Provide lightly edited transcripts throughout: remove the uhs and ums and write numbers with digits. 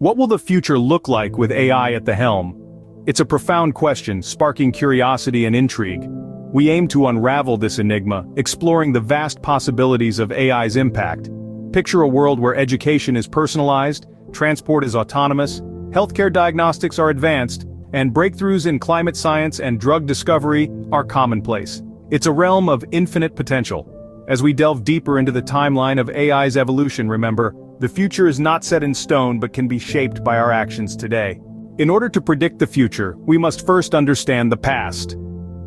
What will the future look like with AI at the helm? It's a profound question, sparking curiosity and intrigue. We aim to unravel this enigma, exploring the vast possibilities of AI's impact. Picture a world where education is personalized, transport is autonomous, healthcare diagnostics are advanced, and breakthroughs in climate science and drug discovery are commonplace. It's a realm of infinite potential. As we delve deeper into the timeline of AI's evolution, remember, the future is not set in stone but can be shaped by our actions today. In order to predict the future, we must first understand the past.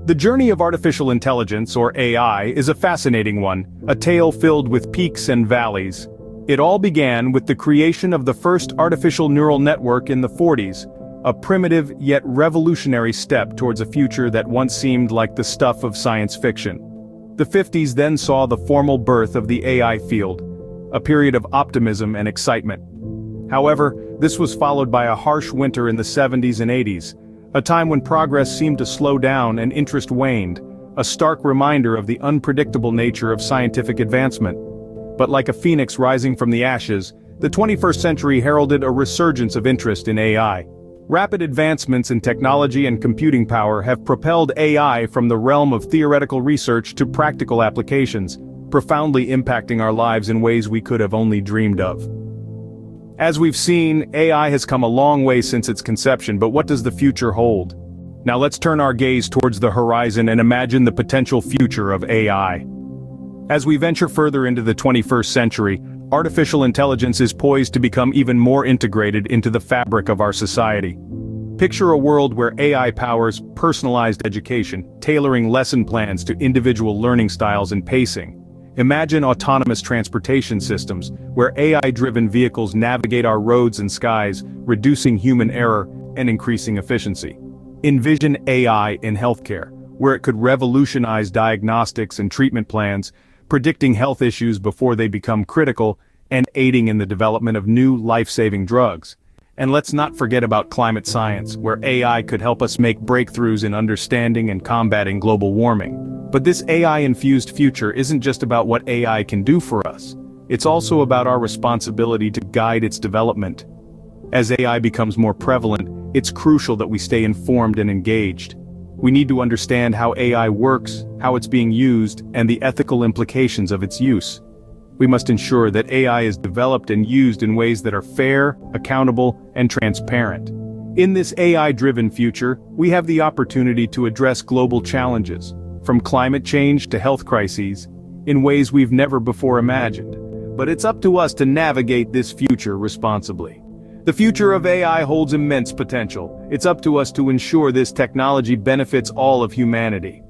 The journey of artificial intelligence, or AI, is a fascinating one, a tale filled with peaks and valleys. It all began with the creation of the first artificial neural network in the 40s, a primitive yet revolutionary step towards a future that once seemed like the stuff of science fiction. The 50s then saw the formal birth of the AI field, a period of optimism and excitement. However, this was followed by a harsh winter in the 70s and 80s, a time when progress seemed to slow down and interest waned, a stark reminder of the unpredictable nature of scientific advancement. But like a phoenix rising from the ashes, the 21st century heralded a resurgence of interest in AI. Rapid advancements in technology and computing power have propelled AI from the realm of theoretical research to practical applications, profoundly impacting our lives in ways we could have only dreamed of. As we've seen, AI has come a long way since its conception, but what does the future hold? Now let's turn our gaze towards the horizon and imagine the potential future of AI. As we venture further into the 21st century, artificial intelligence is poised to become even more integrated into the fabric of our society. Picture a world where AI powers personalized education, tailoring lesson plans to individual learning styles and pacing. Imagine autonomous transportation systems, where AI-driven vehicles navigate our roads and skies, reducing human error and increasing efficiency. Envision AI in healthcare, where it could revolutionize diagnostics and treatment plans, predicting health issues before they become critical, and aiding in the development of new life-saving drugs. And let's not forget about climate science, where AI could help us make breakthroughs in understanding and combating global warming. But this AI-infused future isn't just about what AI can do for us. It's also about our responsibility to guide its development. As AI becomes more prevalent, it's crucial that we stay informed and engaged. We need to understand how AI works, how it's being used, and the ethical implications of its use. We must ensure that AI is developed and used in ways that are fair, accountable, and transparent. In this AI-driven future, we have the opportunity to address global challenges, from climate change to health crises, in ways we've never before imagined. But it's up to us to navigate this future responsibly. The future of AI holds immense potential. It's up to us to ensure this technology benefits all of humanity.